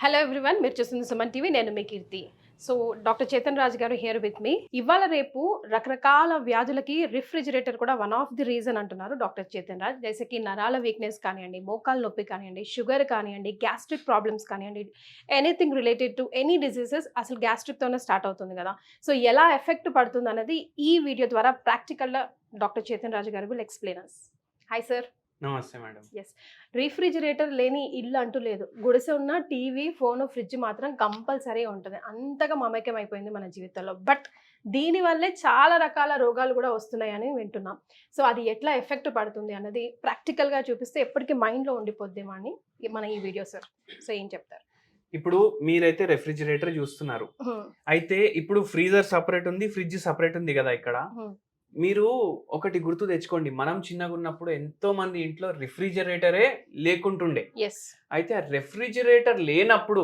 Hello everyone, మీరు చూస్తుంది Suman TV. నేను మీ కీర్తి. సో డాక్టర్ చేతన్ రాజ్ గారు హియర్ విత్ మీ. ఇవాళ రేపు రకరకాల వ్యాధులకి రిఫ్రిజిరేటర్ కూడా వన్ ఆఫ్ ది రీజన్ అంటున్నారు డాక్టర్ చేతన్ రాజ్. జైసేకి నరాల వీక్నెస్ కానివ్వండి, మోకాల నొప్పి కానివ్వండి, షుగర్ కానివ్వండి, గ్యాస్ట్రిక్ ప్రాబ్లమ్స్ కానివ్వండి, anything related to any diseases అసలు గ్యాస్ట్రిక్తోనే స్టార్ట్ అవుతుంది కదా. సో ఎలా ఎఫెక్ట్ పడుతుంది అనేది ఈ వీడియో ద్వారా ప్రాక్టికల్గా డాక్టర్ చేతన్ రాజ్ గారు will explain us. Hi sir. Namaste madam. Yes, refrigerator లేని ఇల్లు అంటూ లేదు. గుడిసె ఉన్న టీవీ, ఫోన్, ఫ్రిడ్జ్ మాత్రం కంపల్సరీ ఉంటుంది. అంతగా మమేకం అయిపోయింది మన జీవితంలో. బట్ దీనివల్లే చాలా రకాల రోగాలు కూడా వస్తున్నాయని వింటున్నాం. సో అది ఎట్లా ఎఫెక్ట్ పడుతుంది అన్నది ప్రాక్టికల్గా చూపిస్తే ఎప్పటికీ మైండ్లో ఉండిపోద్దేమో అని మన ఈ వీడియో సార్. సో ఏం చెప్తారు? ఇప్పుడు మీరైతే రెఫ్రిజిరేటర్ చూస్తున్నారు, అయితే ఇప్పుడు ఫ్రీజర్ సపరేట్ ఉంది, ఫ్రిడ్జ్ సపరేట్ ఉంది కదా. ఇక్కడ మీరు ఒకటి గుర్తు తెచ్చుకోండి, మనం చిన్నగా ఉన్నప్పుడు ఎంతో మంది ఇంట్లో రిఫ్రిజిరేటరే లేకుంటుండే. అయితే ఆ రెఫ్రిజిరేటర్ లేనప్పుడు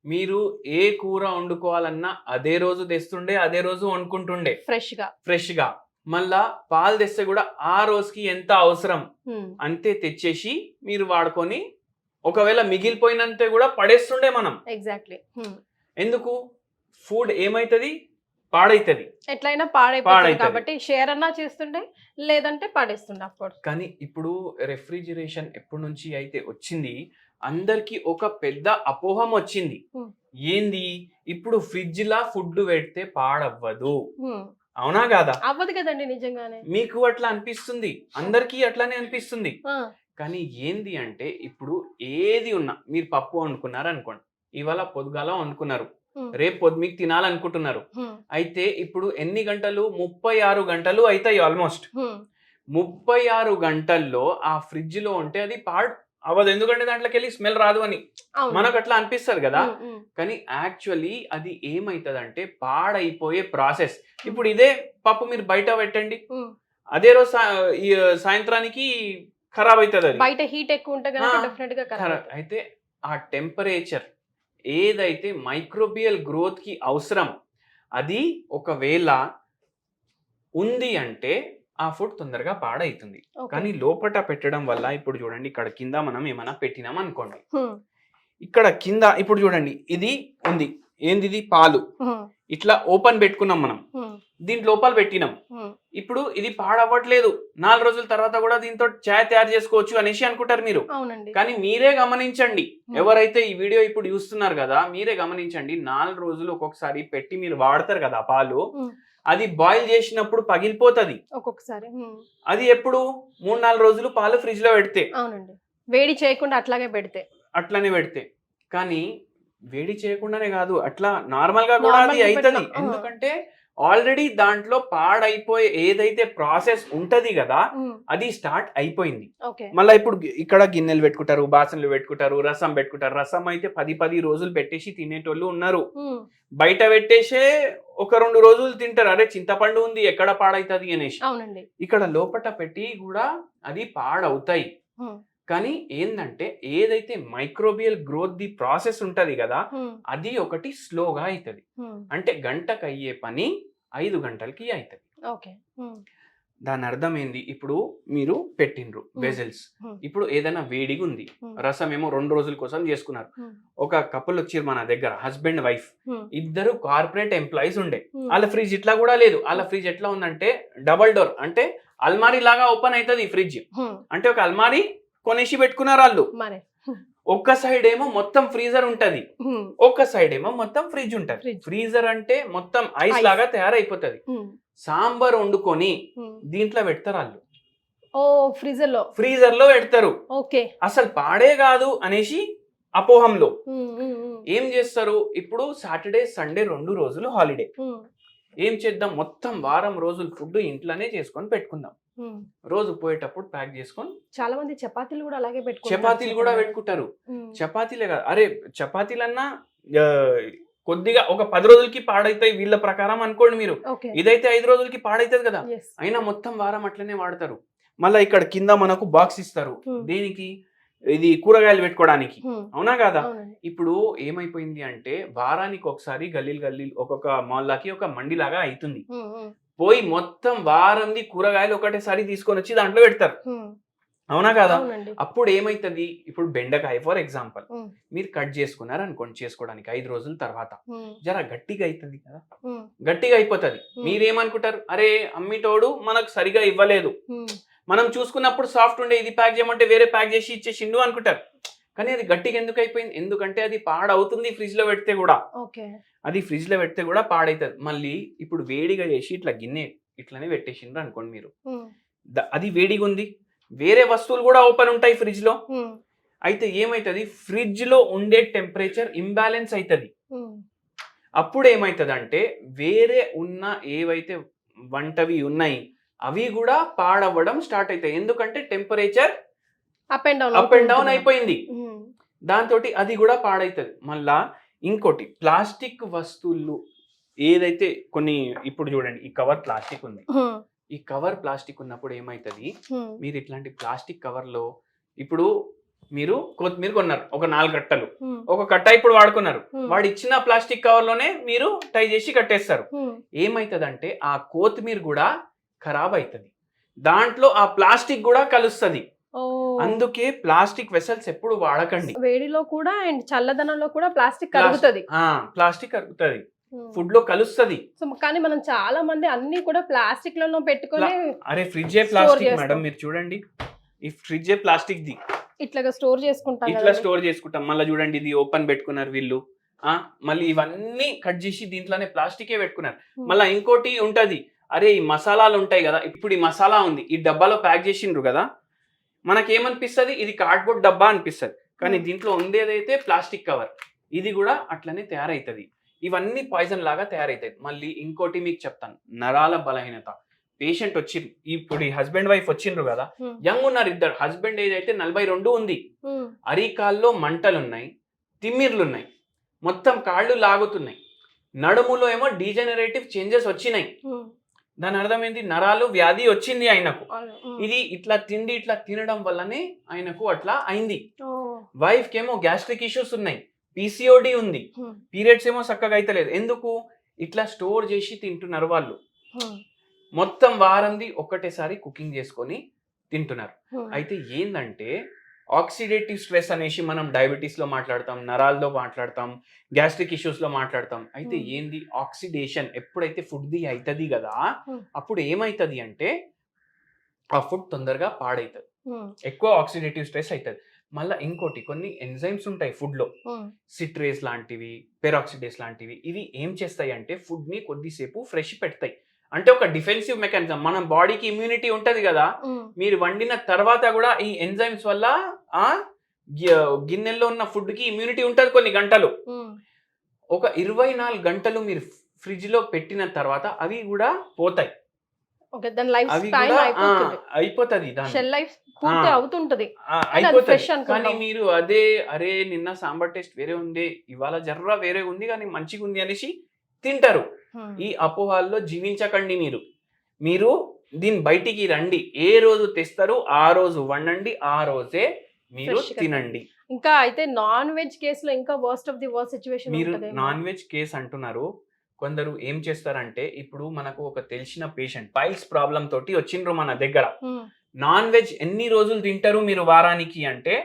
మీరు ఏ కూర వండుకోవాలన్నా అదే రోజు తెస్తుండే, అదే రోజు వండుకుంటుండే ఫ్రెష్ గా. మళ్ళా పాలు తెస్తే కూడా ఆ రోజుకి ఎంత అవసరం అంతే తెచ్చేసి మీరు వాడుకొని, ఒకవేళ మిగిలిపోయినంతే కూడా పడేస్తుండే మనం. ఎగ్జాక్ట్లీ. ఎందుకు? ఫుడ్ ఏమైతుంది, పాడైతుంది. ఎట్లయినా పాడైపోతుంది కాబట్టి షేర్ అన్నా చేస్తుండే, లేదంటే పడేస్తుండే అప్పుడు. కానీ ఇప్పుడు రెఫ్రిజిరేషన్ ఎప్పటి నుంచి అయితే వచ్చింది, అందరికి ఒక పెద్ద అపోహం వచ్చింది. ఏంది? ఇప్పుడు ఫ్రిడ్జ్ లా ఫుడ్ పెడితే పాడవ్వదు. అవునా కాదా? అవ్వదు కదండి నిజంగానే. మీకు అట్లా అనిపిస్తుంది, అందరికి అట్లానే అనిపిస్తుంది. కానీ ఏంది అంటే, ఇప్పుడు ఏది ఉన్నా, మీరు పప్పు వండుకున్నారు అనుకోండి, ఇవాళ పొద్దుగాల వండుకున్నారు, రేపు పొద్దు మీకు తినాలనుకుంటున్నారు. అయితే ఇప్పుడు ఎన్ని గంటలు? 36 గంటలు అవుతాయి ఆల్మోస్ట్. 36 గంటల్లో ఆ ఫ్రిడ్జ్ లో ఉంటే అది పాడు అవ్వదు. ఎందుకంటే దాంట్లోకి వెళ్ళి స్మెల్ రాదు అని మనకు అట్లా అనిపిస్తుంది కదా. కానీ యాక్చువల్లీ అది ఏమైతుంది, పాడైపోయే ప్రాసెస్. ఇప్పుడు ఇదే పప్పు మీరు బయట పెట్టండి, అదే రోజు సాయంత్రానికి ఖరాబ్ అవుతుంది. అది బయట హీట్ ఎక్కువ ఉంటుంది. అయితే ఆ టెంపరేచర్ ఏదైతే మైక్రోబియల్ గ్రోత్ కి అవసరం, అది ఒకవేళ ఉంది అంటే ఆ ఫుడ్ తొందరగా పాడైతుంది. కానీ లోపట పెట్టడం వల్ల, ఇప్పుడు చూడండి, ఇక్కడ కింద మనం ఏమైనా పెట్టినాం అనుకోండి, ఇక్కడ కింద ఇప్పుడు చూడండి ఇది ఉంది. ఏంది? ఇది పాలు ఇట్లా ఓపెన్ పెట్టుకున్నాం మనం, దీంట్లో లోపల పెట్టినాం. ఇప్పుడు ఇది పాడవ్వట్లేదు, 4 రోజుల తర్వాత కూడా దీంతో చాయ్ తయారు చేసుకోవచ్చు అనేసి అనుకుంటారు మీరు. కానీ మీరే గమనించండి, ఎవరైతే ఈ వీడియో ఇప్పుడు చూస్తున్నారు కదా, మీరే గమనించండి, 4 రోజులు ఒక్కొక్కసారి పెట్టి మీరు వాడతారు కదా పాలు, అది బాయిల్ చేసినప్పుడు పగిలిపోతుంది ఒక్కొక్కసారి. అది ఎప్పుడు? 3-4 రోజులు పాలు ఫ్రిడ్జ్ లో పెడితే, వేడి చేయకుండా అట్లానే పెడితే. కానీ వేడి చేయకుండానే కాదు, అట్లా నార్మల్ గా కూడా అది అవుతుంది. ఎందుకంటే ఆల్రెడీ దాంట్లో పాడైపోయే ఏదైతే ప్రాసెస్ ఉంటది కదా, అది స్టార్ట్ అయిపోయింది. మళ్ళీ ఇప్పుడు ఇక్కడ గిన్నెలు పెట్టుకుంటారు, బాసనలు పెట్టుకుంటారు, రసం పెట్టుకుంటారు. రసం అయితే 10 రోజులు పెట్టేసి తినేటోళ్ళు ఉన్నారు. బయట పెట్టేసే 1-2 రోజులు తింటారు, అరే చింతపండు ఉంది ఎక్కడ పాడైతుంది అనేసి. ఇక్కడ లోపట పెట్టి కూడా అది పాడవుతాయి. కానీ ఏంటంటే, ఏదైతే మైక్రోబియల్ గ్రోత్ ది ప్రాసెస్ ఉంటది కదా, అది ఒకటి స్లోగా అవుతుంది. అంటే గంటకు అయ్యే పని 5 గంటలకి అవుతుంది. దాని అర్థం ఏంది? ఇప్పుడు మీరు పెట్టిండ్రు వెజల్స్, ఇప్పుడు ఏదైనా వేడిగా ఉంది, రసం ఏమో 2 రోజుల కోసం చేసుకున్నారు. ఒక కపుల్ వచ్చారు మన దగ్గర, హస్బెండ్ వైఫ్, ఇద్దరు కార్పొరేట్ ఎంప్లాయీస్ ఉండే. వాళ్ళ ఫ్రిడ్జ్ ఇట్లా కూడా లేదు. వాళ్ళ ఫ్రిడ్జ్ ఎట్లా ఉందంటే, డబల్ డోర్, అంటే అల్మారీ లాగా ఓపెన్ అవుతుంది ఫ్రిడ్జ్. అంటే ఒక అల్మారీ కొనేసి పెట్టుకున్నారు వాళ్ళు. ఒక్క సైడ్ ఏమో మొత్తం ఫ్రీజర్ ఉంటది, ఒక్క సైడ్ ఏమో మొత్తం ఫ్రిడ్జ్ ఉంటది. ఫ్రీజర్ అంటే మొత్తం ఐస్ లాగా తయారైపోతుంది. సాంబార్ వండుకొని దీంట్లో పెడతారు వాళ్ళు, ఫ్రీజర్ లో పెడతారు. అసలు పాడే కాదు అనేసి అపోహంలో ఏం చేస్తారు, ఇప్పుడు సాటర్డే సండే 2 రోజులు హాలిడే, ఏం చేద్దాం, మొత్తం వారం రోజులు ఫుడ్ ఇంట్లోనే చేసుకొని పెట్టుకుందాం. రోజు పోయేటప్పుడు ప్యాక్ చేసుకొని, చాలా మంది చపాతీలు కూడా అలాగే చపాతీలు కూడా పెట్టుకుంటారు. చపాతీలే కాదు, అరే చపాతీలన్నా కొద్దిగా ఒక 10 రోజులకి పాడైతాయి వీళ్ళ ప్రకారం అనుకోండి మీరు. ఇదైతే 5 రోజులకి పాడైతుంది కదా, అయినా మొత్తం వారం అట్లనే వాడతారు. మళ్ళీ ఇక్కడ కింద మనకు బాక్స్ ఇస్తారు, దేనికి? ఇది కూరగాయలు పెట్టుకోవడానికి. అవునా కాదా? ఇప్పుడు ఏమైపోయింది అంటే, వారానికి ఒకసారి గల్లీలు ఒక్కొక్క మాల్లాకి ఒక మండిలాగా అవుతుంది. పోయి మొత్తం వారంది కూరగాయలు ఒకటేసారి తీసుకొని వచ్చి దాంట్లో పెడతారు. అవునా కదా? అవునండి. అప్పుడు ఏమైతుంది, ఇప్పుడు బెండకాయ ఫర్ ఎగ్జాంపుల్ ఉమ్, మీరు కట్ చేసుకున్నారు అనుకోండి, చేసుకోవడానికి 5 రోజుల తర్వాత ఉమ్, జర గట్టిగా అవుతుంది కదా, ఉమ్, గట్టిగా అయిపోతుంది. మీరేమనుకుంటారు, అరే అమ్మిటోడు మనకు సరిగా ఇవ్వలేదు, ఉమ్, మనం చూసుకున్నప్పుడు సాఫ్ట్ ఉండే, ఇది ప్యాక్ చేయమంటే వేరే ప్యాక్ చేసి ఇచ్చేసిండు అనుకుంటారు. కానీ అది గట్టిగా ఎందుకు అయిపోయింది, ఎందుకంటే అది పాడవుతుంది ఫ్రిడ్జ్ లో పెడితే కూడా. ఓకే. అది ఫ్రిడ్జ్ లో పెడితే కూడా పాడవుతుంది. మళ్ళీ ఇప్పుడు వేడిగా చేసి ఇట్లా గిన్నె ఇట్లానే పెట్టేసిండ్రు అనుకోండి మీరు, ఉమ్, అది వేడిగా ఉంది, వేరే వస్తువులు కూడా ఓపెన్ ఉంటాయి ఫ్రిడ్జ్ లో. ఉమ్, అయితే ఏమైతుంది, ఫ్రిడ్జ్ లో ఉండే టెంపరేచర్ ఇంబ్యాలెన్స్ అవుతుంది. ఉమ్, అప్పుడు ఏమవుతుంది అంటే వేరే ఉన్న ఏవైతే వంటవి ఉన్నాయి అవి కూడా పాడవ్వడం స్టార్ట్ అవుతాయి. ఎందుకంటే temperature up and up and down అయిపోయింది. దాంతో అది కూడా పాడవుతుంది. మళ్ళా ఇంకోటి, ప్లాస్టిక్ వస్తువులు ఏదైతే కొన్ని, ఇప్పుడు చూడండి ఈ కవర్ ప్లాస్టిక్ ఉంది, ఈ కవర్ ప్లాస్టిక్ ఉన్నప్పుడు ఏమవుతుంది, మీరు ఇట్లాంటి ప్లాస్టిక్ కవర్ లో ఇప్పుడు మీరు కొత్తిమీర కొన్నారు ఒక 4 కట్టలు, ఒక కట్ట ఇప్పుడు వాడుకున్నారు, వాడు ఇచ్చిన ప్లాస్టిక్ కవర్ లోనే మీరు టై చేసి కట్టేస్తారు. ఏమైతుందంటే ఆ కొత్తిమీర కూడా ఖరాబ్ అవుతుంది, దాంట్లో ఆ ప్లాస్టిక్ కూడా కలుస్తుంది. అందుకే ప్లాస్టిక్ వెసల్స్ ఎప్పుడు వాడకండి. వేడిలో కూడా అండ్ చల్లదనంలో కూడా ప్లాస్టిక్ కరుగుతుంది. ప్లాస్టిక్ కరుగుతుంది, ఫుడ్ లో కలుస్తుంది. సో కానీ మనం చాలా మంది అన్ని కూడా ప్లాస్టిక్ లలో పెట్టుకొని, అరే ఫ్రిడ్జ్ ప్లాస్టిక్ మేడం, మీరు చూడండి ఈ ఫ్రిడ్జ్ ప్లాస్టిక్ ది ఇట్లాగా స్టోర్ చేసుకుంటాం, ఇట్లా స్టోర్ చేసుకుంటాం. మళ్ళీ చూడండి ఇది ఓపెన్ పెట్టుకున్నారు వీళ్ళు, మళ్ళీ ఇవన్నీ కట్ చేసి దీంట్లోనే ప్లాస్టికే పెట్టుకున్నారు. మళ్ళీ ఇంకోటి ఉంటది, అరే ఈ మసాలాలు ఉంటాయి కదా, ఇప్పుడు ఈ మసాలా ఉంది ఈ డబ్బాలో ప్యాక్ చేసిండ్రు కదా, మనకేమనిపిస్తుంది ఇది కార్డ్బోర్డ్ డబ్బా అనిపిస్తుంది, కానీ దీంట్లో ఉండేదైతే ప్లాస్టిక్ కవర్, ఇది కూడా అట్లనే తయారవుతుంది. ఇవన్నీ పాయిజన్ లాగా తయారవుతాయి. మళ్ళీ ఇంకోటి మీకు చెప్తాను, నరాల బలహీనత. పేషెంట్ వచ్చి ఇప్పుడు ఈ హస్బెండ్ వైఫ్ వచ్చిండ్రు కదా, యంగ్ ఉన్నారు ఇద్దరు, హస్బెండ్ ఏజ్ అయితే 42 ఉంది, అరికాల్లో మంటలు ఉన్నాయి, తిమ్మిర్లు ఉన్నాయి, మొత్తం కాళ్ళు లాగుతున్నాయి, నడుములో ఏమో డీజనరేటివ్ చేంజెస్ వచ్చినాయి. దాని అర్థం ఏంటి, నరాలు వ్యాధి వచ్చింది ఆయనకు. ఇది ఇట్లా తినడం వల్లనే ఆయనకు అట్లా అయింది. వైఫ్ కేమో గ్యాస్ట్రిక్ ఇష్యూస్ ఉన్నాయి, పిసిఓడి ఉంది, పీరియడ్స్ ఏమో చక్కగా అయితలేదు. ఎందుకు, ఇట్లా స్టోర్ చేసి తింటున్నారు వాళ్ళు. మొత్తం వారంది ఒక్కటేసారి కుకింగ్ చేసుకొని తింటున్నారు. అయితే ఏందంటే ఆక్సిడేటివ్ స్ట్రెస్ అనేసి మనం డయాబెటీస్ లో మాట్లాడతాం, నరాల్లో మాట్లాడతాం, గ్యాస్ట్రిక్ ఇష్యూస్ లో మాట్లాడతాం. అయితే ఏంది, ఆక్సిడేషన్ ఎప్పుడైతే ఫుడ్ ది అవుతుంది కదా, అప్పుడు ఏమైతుంది అంటే ఆ ఫుడ్ తొందరగా పాడవుతుంది, ఎక్కువ ఆక్సిడేటివ్ స్ట్రెస్ అవుతుంది. మళ్ళీ ఇంకోటి, కొన్ని ఎంజైమ్స్ ఉంటాయి ఫుడ్ లో, సిట్రేస్ లాంటివి, పెరాక్సిడేస్ లాంటివి, ఇవి ఏం చేస్తాయి అంటే ఫుడ్ ని కొద్దిసేపు ఫ్రెష్ పెడతాయి. అంటే ఒక డిఫెన్సివ్ మెకానిజం, మన బాడీకి ఇమ్యూనిటీ ఉంటది కదా, మీరు వండిన తర్వాత కూడా ఈ ఎంజైమ్స్ వల్ల ఆ గిన్నెల్లో ఉన్న ఫుడ్ కి ఇమ్యూనిటీ ఉంటది కొన్ని గంటలు. ఒక 24 గంటలు మీరు ఫ్రిడ్జ్ లో పెట్టిన తర్వాత అవి కూడా పోతాయి, అవి కూడా అయిపోతుంది, అయిపోతుంది. కానీ మీరు అరే నిన్న సాంబార్ టేస్ట్ వేరే ఉంది, ఇవాళ జర్రా వేరే ఉంది కానీ మంచిగా ఉంది అనేసి తింటారు. ఈ అపోహాల్లో జీవించకండి. మీరు దీని బయటికి రండి, ఏ రోజు తెస్తారు ఆ రోజు వండండి, ఆ రోజే మీరు తినండి. ఇంకా అయితే నాన్ వెజ్ కేసులో ఇంకా worst of the worst situation. మీరు నాన్ వెజ్ కేసు అంటున్నారు, కొందరు ఏం చేస్తారంటే, ఇప్పుడు మనకు ఒక తెలిసిన పేషెంట్ పైల్స్ ప్రాబ్లం తోటి వచ్చిండ్రు మన దగ్గర. నాన్ వెజ్ ఎన్ని రోజులు తింటారు మీరు వారానికి అంటే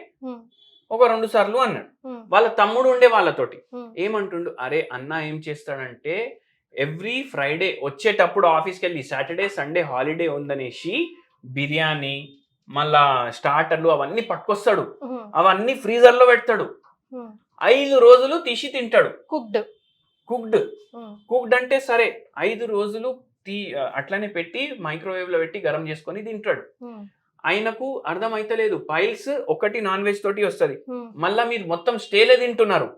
ఒక 2 సార్లు అన్నాడు. వాళ్ళ తమ్ముడు ఉండే వాళ్ళతోటి ఏమంటుండు, అరే అన్న ఏం చేస్తాడంటే ఎవ్రీ ఫ్రైడే వచ్చేటప్పుడు ఆఫీస్కి వెళ్ళి సాటర్డే సండే హాలిడే ఉందనేసి బిర్యానీ మళ్ళా స్టార్టర్లు అవన్నీ పట్టుకొస్తాడు, అవన్నీ ఫ్రీజర్ లో పెడతాడు, 5 రోజులు తీసి తింటాడు. కుక్డ్ అంటే సరే 5 రోజులు అట్లనే పెట్టి మైక్రోవేవ్ లో పెట్టి గరం చేసుకొని తింటాడు. ఆయనకు అర్థం అయితలేదు, పైల్స్ ఒకటి నాన్ వెజ్ తోటి వస్తుంది, మళ్ళా మీరు మొత్తం స్టేలే తింటున్నారు,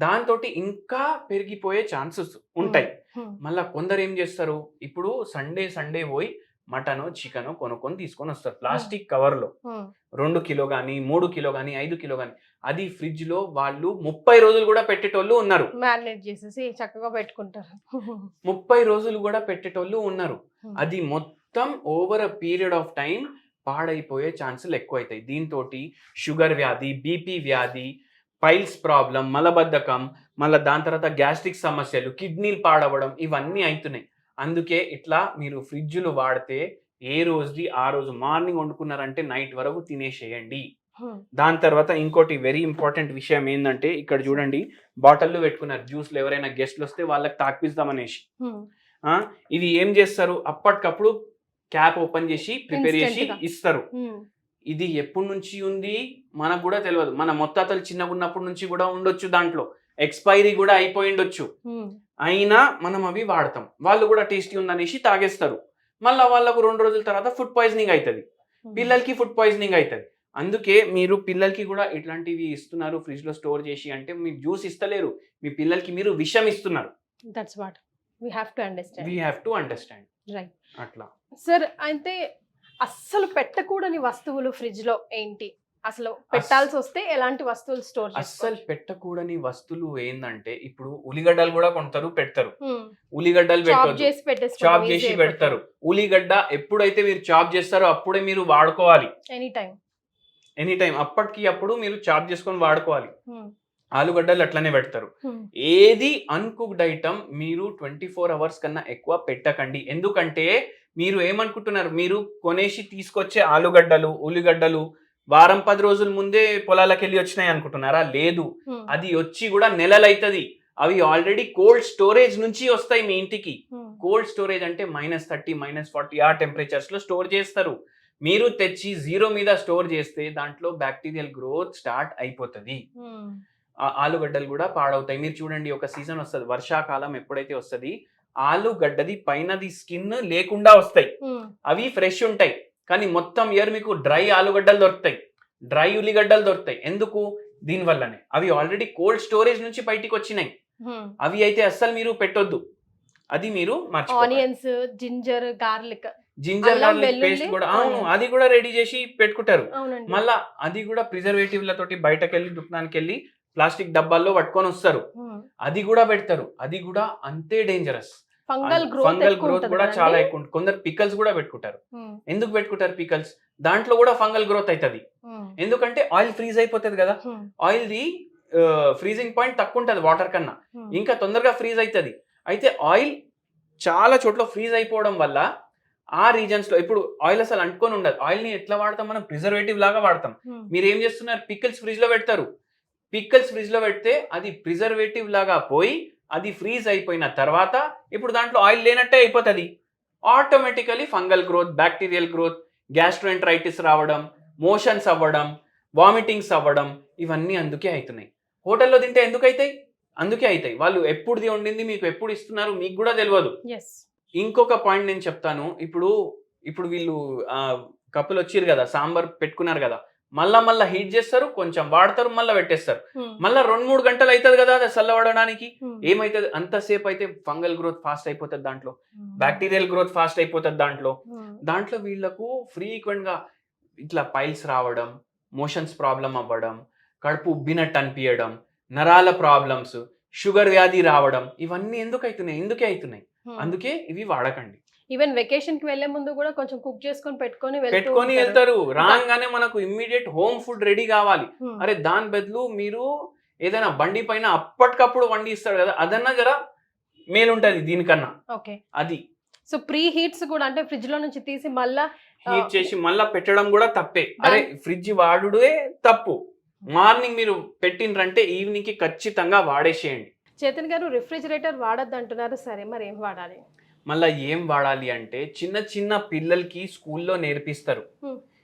దాంతో ఇంకా పెరిగిపోయే ఛాన్సెస్ ఉంటాయి. మళ్ళా కొందరు ఏం చేస్తారు, ఇప్పుడు సండే పోయి మటన్ చికెన్ కొనుక్కొని తీసుకొని వస్తారు ప్లాస్టిక్ కవర్ లో, 2 కిలో గానీ 3 కిలో గానీ 5 కిలో గానీ. అది ఫ్రిడ్జ్ లో వాళ్ళు 30 రోజులు కూడా పెట్టేటోళ్ళు ఉన్నారు, మ్యారినేట్ చేసేసి చక్కగా పెట్టుకుంటారు. 30 రోజులు కూడా పెట్టేటోళ్ళు ఉన్నారు. అది మొత్తం over a period of time పాడైపోయే ఛాన్సులు ఎక్కువ అవుతాయి. దీంతో షుగర్ వ్యాధి, బీపీ వ్యాధి, పైల్స్ ప్రాబ్లం, మలబద్ధకం, మళ్ళీ దాని తర్వాత గ్యాస్ట్రిక్ సమస్యలు, కిడ్నీలు పాడవడం, ఇవన్నీ అవుతున్నాయి. అందుకే ఇట్లా మీరు ఫ్రిడ్జ్లు వాడితే ఏ రోజుది ఆ రోజు మార్నింగ్ వండుకున్నారంటే నైట్ వరకు తినేసేయండి. దాని తర్వాత ఇంకోటి వెరీ ఇంపార్టెంట్ విషయం ఏంటంటే ఇక్కడ చూడండి బాటిల్లో పెట్టుకున్నారు జ్యూస్లు, ఎవరైనా గెస్ట్లు వస్తే వాళ్ళకి తాకిపిస్తామనేసి. ఇది ఏం చేస్తారు, అప్పటికప్పుడు క్యాప్ ఓపెన్ చేసి ప్రిపేర్ చేసి ఇస్తారు. ఇది ఎప్పటి నుంచి ఉంది మనకు కూడా తెలియదు. మన మొత్తాతలు చిన్నగా ఉన్నప్పటి నుంచి కూడా ఉండొచ్చు, దాంట్లో ఎక్స్పైరీ కూడా అయిపోయి ఉండొచ్చు. అయినా మనం అవి వాడతాం. వాళ్ళు కూడా టేస్టీ ఉందనేసి తాగేస్తారు. మళ్ళీ వాళ్ళకు 2 రోజుల తర్వాత ఫుడ్ పాయిజనింగ్ అవుతుంది, పిల్లలకి ఫుడ్ పాయిజనింగ్ అవుతుంది. అందుకే మీరు పిల్లలకి కూడా ఇట్లాంటివి ఇస్తున్నారు ఫ్రిడ్జ్ లో స్టోర్ చేసి అంటే మీరు జ్యూస్ ఇస్తలేరు, మీ పిల్లలకి మీరు విషం ఇస్తున్నారు. That's what we have to understand. Right. అట్లా సార్, అయితే అస్సలు పెట్టకూడని వస్తువులు ఫ్రిడ్జ్ లో ఏంటి? అసలు పెట్టాల్సి వస్తే ఎలాంటి వస్తువులు స్టోర్ చేసుకోవాలి? అస్సలు పెట్టకూడని వస్తువులు ఏంటంటే ఇప్పుడు ఉల్లిగడ్డలు కూడా కొంటారు, పెడతారు. ఉల్లిగడ్డలు చాప్ చేసి పెడతారు. ఉల్లిగడ్డ ఎప్పుడైతే మీరు చాప్ చేస్తారో అప్పుడే మీరు వాడుకోవాలి. ఎనీ టైం అప్పటికి అప్పుడు మీరు చాప్ చేసుకొని వాడుకోవాలి. ఆలుగడ్డలు అట్లనే పెడతారు. ఏది అన్కుక్డ్ ఐటమ్ మీరు 24 hours కన్నా ఎక్కువ పెట్టకండి. ఎందుకంటే మీరు ఏమనుకుంటున్నారు, మీరు కొనేసి తీసుకొచ్చే ఆలుగడ్డలు ఉల్లిగడ్డలు వారం 10 రోజుల ముందే పొలాలకు వెళ్ళి వచ్చినాయి అనుకుంటున్నారా? లేదు, అది వచ్చి కూడా నెలలు అవుతుంది. అవి ఆల్రెడీ కోల్డ్ స్టోరేజ్ నుంచి వస్తాయి మీ ఇంటికి. కోల్డ్ స్టోరేజ్ అంటే -30 -40 ఆ టెంపరేచర్స్ లో స్టోర్ చేస్తారు. మీరు తెచ్చి 0 మీద స్టోర్ చేస్తే దాంట్లో బ్యాక్టీరియల్ గ్రోత్ స్టార్ట్ అయిపోతుంది. ఆలుగడ్డలు కూడా పాడవుతాయి. మీరు చూడండి, ఒక సీజన్ వస్తుంది వర్షాకాలం, ఎప్పుడైతే వస్తుంది ఆలుగడ్డది పైనది స్కిన్ లేకుండా వస్తాయి. అవి ఫ్రెష్ ఉంటాయి. కానీ మొత్తం ఇయర్ మీకు డ్రై ఆలుగడ్డలు దొరుకుతాయి, డ్రై ఉల్లిగడ్డలు దొరుకుతాయి. ఎందుకు? దీనివల్లనే. అవి ఆల్రెడీ కోల్డ్ స్టోరేజ్ నుంచి బయటికి వచ్చినాయి. అవి అయితే అస్సలు మీరు పెట్టొద్దు. అది మీరు ఆనియన్స్, జింజర్ గార్లిక్ పేస్ట్ కూడా అది కూడా రెడీ చేసి పెట్టుకుంటారు. మళ్ళా అది కూడా ప్రిజర్వేటివ్ల తోటి బయటకు వెళ్ళి దుకాణానికి వెళ్ళి ప్లాస్టిక్ డబ్బాల్లో పట్టుకొని వస్తారు. అది కూడా పెడతారు. అది కూడా అంతే డేంజరస్. ఫంగల్ గ్రోత్ కూడా చాలా ఎక్కువ. కొందరు పికల్స్ కూడా పెట్టుకుంటారు. ఎందుకు పెట్టుకుంటారు పికల్స్? దాంట్లో కూడా ఫంగల్ గ్రోత్ అవుతుంది. ఎందుకంటే ఆయిల్ ఫ్రీజ్ అయిపోతుంది కదా, ఆయిల్ ది ఫ్రీజింగ్ పాయింట్ తక్కువ ఉంటుంది వాటర్ కన్నా, ఇంకా తొందరగా ఫ్రీజ్ అవుతుంది. అయితే ఆయిల్ చాలా చోట్ల ఫ్రీజ్ అయిపోవడం వల్ల ఆ రీజన్స్ లో ఇప్పుడు ఆయిల్ అసలు అంటుకొని ఉండదు. ఆయిల్ ని ఎట్లా వాడతాం మనం? ప్రిజర్వేటివ్ లాగా వాడతాం. మీరు ఏం చేస్తున్నారు? పికిల్స్ ఫ్రిడ్జ్ లో పెడతారు. పికిల్స్ ఫ్రిడ్జ్ లో పెడితే అది ప్రిజర్వేటివ్ లాగా పోయి అది ఫ్రీజ్ అయిపోయిన తర్వాత ఇప్పుడు దాంట్లో ఆయిల్ లేనట్టే అయిపోతుంది. Automatically fungal growth, bacterial growth, gastroenteritis రావడం, మోషన్స్ అవ్వడం, వామిటింగ్స్ అవ్వడం, ఇవన్నీ అందుకే అవుతున్నాయి. హోటల్లో తింటే ఎందుకు అవుతాయి? అందుకే అవుతాయి. వాళ్ళు ఎప్పుడుది వండింది మీకు ఎప్పుడు ఇస్తున్నారు మీకు కూడా తెలియదు. ఇంకొక పాయింట్ నేను చెప్తాను. ఇప్పుడు వీళ్ళు కప్పులు వచ్చిర్రు కదా, సాంబార్ పెట్టుకున్నారు కదా, మళ్ళా హీట్ చేస్తారు, కొంచెం వాడతారు, మళ్ళీ పెట్టేస్తారు. మళ్ళీ 2-3 గంటలు అవుతుంది కదా అది చల్లబడడానికి. ఏమైతుంది? అంతసేపు అయితే ఫంగల్ గ్రోత్ ఫాస్ట్ అయిపోతుంది, దాంట్లో బ్యాక్టీరియల్ గ్రోత్ ఫాస్ట్ అయిపోతుంది. దాంట్లో వీళ్ళకు ఫ్రీక్వెంట్ గా ఇట్లా పైల్స్ రావడం, మోషన్స్ ప్రాబ్లం అవ్వడం, కడుపు ఉబ్బినట్టు అనిపించడం, నరాల ప్రాబ్లమ్స్, షుగర్ వ్యాధి రావడం, ఇవన్నీ ఎందుకే అవుతున్నాయి. అందుకే ఇవి వాడకండి. ఈవెన్ వెకేషన్ కి వెళ్లే ముందు కూడా కొంచెం కుక్ చేసుకొని పెట్టుకొని వెళ్తారు. రాగానే మనకు ఇమ్మీడియట్ హోమ్ ఫుడ్ రెడీ కావాలి. అరే దాని బదులు మీరు ఏదైనా బండి పైన అప్పటికప్పుడు వండి ఇస్తారు కదా, అదన్నా జర మేలుంటది దీనికన్నా. అది సో ప్రీ హీట్స్ కూడా అంటే ఫ్రిడ్జ్ లో నుంచి తీసి మళ్ళా హీట్ చేసి మళ్ళా పెట్టడం కూడా తప్పే. అరే ఫ్రిడ్జ్ వాడుడే తప్పు. మార్నింగ్ మీరు పెట్టినరంటే ఈవినింగ్ కి ఖచ్చితంగా వాడేసేయండి. చేతన్ గారు, రిఫ్రిజిరేటర్ వాడద్దు అంటున్నారు, సరే మరి ఏం వాడాలి? మళ్ళీ ఏం వాడాలి అంటే చిన్న పిల్లలకి స్కూల్లో నేర్పిస్తారు.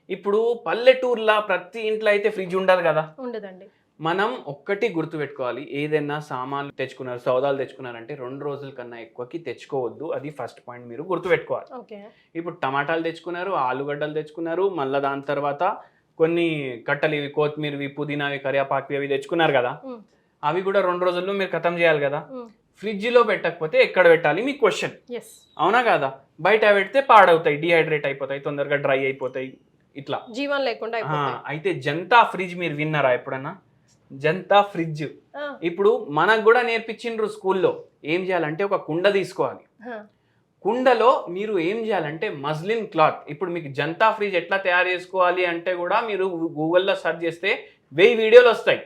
ఇప్పుడు పల్లెటూర్లా ప్రతి ఇంట్లో అయితే ఫ్రిడ్జ్ ఉండదు కదా, ఉండదండి. మనం ఒక్కటి గుర్తు పెట్టుకోవాలి, ఏదైనా సామాన్లు తెచ్చుకున్నారు, సౌదాలు తెచ్చుకున్నారంటే 2 రోజుల కన్నా ఎక్కువకి తెచ్చుకోవద్దు. అది ఫస్ట్ పాయింట్ మీరు గుర్తు పెట్టుకోవాలి. ఇప్పుడు టమాటాలు తెచ్చుకున్నారు, ఆలుగడ్డలు తెచ్చుకున్నారు, మళ్ళీ దాని తర్వాత కొన్ని కట్టలు ఇవి కొత్తిమీరవి, పుదీనావి, కరివేపాకు అవి తెచ్చుకున్నారు కదా, అవి కూడా 2 రోజుల్లో మీరు ఖతం చేయాలి కదా. ఫ్రిడ్జ్ లో పెట్టకపోతే ఎక్కడ పెట్టాలి మీ క్వశ్చన్, అవునా కదా? బయట పెడితే పాడవుతాయి, డిహైడ్రేట్ అయిపోతాయి, తొందరగా డ్రై అయిపోతాయి, ఇట్లా జీవం లేకుండా. అయితే జనతా ఫ్రిడ్జ్ మీరు విన్నారా ఎప్పుడన్నా? జనతా ఫ్రిడ్జ్ ఇప్పుడు మనకు కూడా నేర్పించిండ్రు స్కూల్లో. ఏం చేయాలంటే ఒక కుండ తీసుకోవాలి, కుండలో మీరు ఏం చేయాలంటే మస్లిన్ క్లాత్. ఇప్పుడు మీకు జనతా ఫ్రిడ్జ్ ఎట్లా తయారు చేసుకోవాలి అంటే కూడా మీరు గూగుల్లో సెర్చ్ చేస్తే 1000 వీడియోలు వస్తాయి.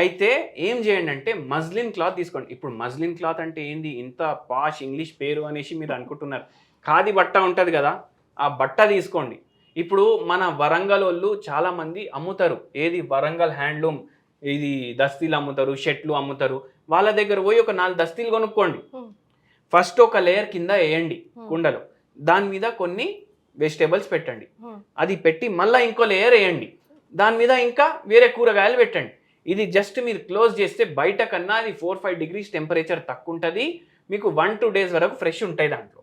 అయితే ఏం చేయండి అంటే మస్లిన్ క్లాత్ తీసుకోండి. ఇప్పుడు మస్లిన్ క్లాత్ అంటే ఏంది, ఇంత పాష్ ఇంగ్లీష్ పేరు అనేసి మీరు అనుకుంటున్నారు. ఖాదీ బట్ట ఉంటుంది కదా, ఆ బట్ట తీసుకోండి. ఇప్పుడు మన వరంగల్ వాళ్ళు చాలా మంది అమ్ముతారు, ఏది వరంగల్ హ్యాండ్లూమ్, ఇది దస్తీలు అమ్ముతారు, షర్ట్లు అమ్ముతారు. వాళ్ళ దగ్గర పోయి ఒక 4 దస్తీలు కొనుక్కోండి. ఫస్ట్ ఒక లేయర్ కింద వేయండి కుండలో, దాని మీద కొన్ని వెజిటేబుల్స్ పెట్టండి, అది పెట్టి మళ్ళీ ఇంకో లేయర్ వేయండి, దాని మీద ఇంకా వేరే కూరగాయలు పెట్టండి. ఇది జస్ట్ మీరు క్లోజ్ చేస్తే బయట కన్నా అది 4-5 degrees టెంపరేచర్ తక్కువ ఉంటుంది. మీకు 1-2 days వరకు ఫ్రెష్ ఉంటాయి దాంట్లో.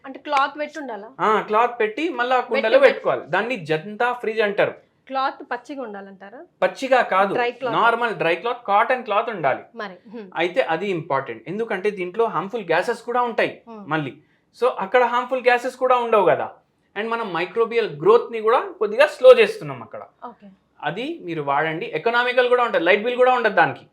అంటే క్లాత్ పెట్టి ఉండాలా? క్లాత్ పెట్టి మళ్ళీ కుండలో పెట్టుకోవాలి. దాన్ని జంతా ఫ్రిడ్జ్ అంటారు. క్లాత్ పచ్చిగా ఉండాలంటారా? పచ్చిగా కాదు, normal dry cloth, cotton cloth ఉండాలి. అయితే అది ఇంపార్టెంట్, ఎందుకంటే దీంట్లో హార్మ్ఫుల్ గ్యాసెస్ కూడా ఉంటాయి మళ్ళీ. సో అక్కడ హార్మ్ఫుల్ గ్యాసెస్ కూడా ఉండవు కదా, అండ్ మనం మైక్రోబియల్ గ్రోత్ ని కూడా కొద్దిగా స్లో చేస్తున్నాం అక్కడ. అది మీరు వాడండి. ఎకనామికల్ కూడా ఉంటుంది, లైట్ బిల్ కూడా ఉండదు దానికి.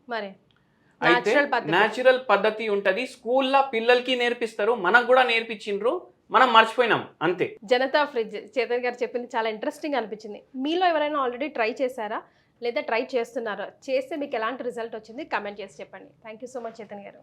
అయితే న్యాచురల్ పద్ధతి ఉంటది. స్కూల్లో పిల్లలకి నేర్పిస్తారు, మనకు కూడా నేర్పించిండ్రు, మనం మర్చిపోయినాం అంతే. జనతా ఫ్రిడ్జ్ చేతన్ గారు చెప్పింది చాలా ఇంట్రెస్టింగ్ అనిపించింది. మీలో ఎవరైనా ఆల్రెడీ ట్రై చేశారా లేదా ట్రై చేస్తున్నారా? చేస్తే మీకు ఎలాంటి రిజల్ట్ వచ్చింది కమెంట్ చేసి చెప్పండి. Thank you so much Chetan గారు.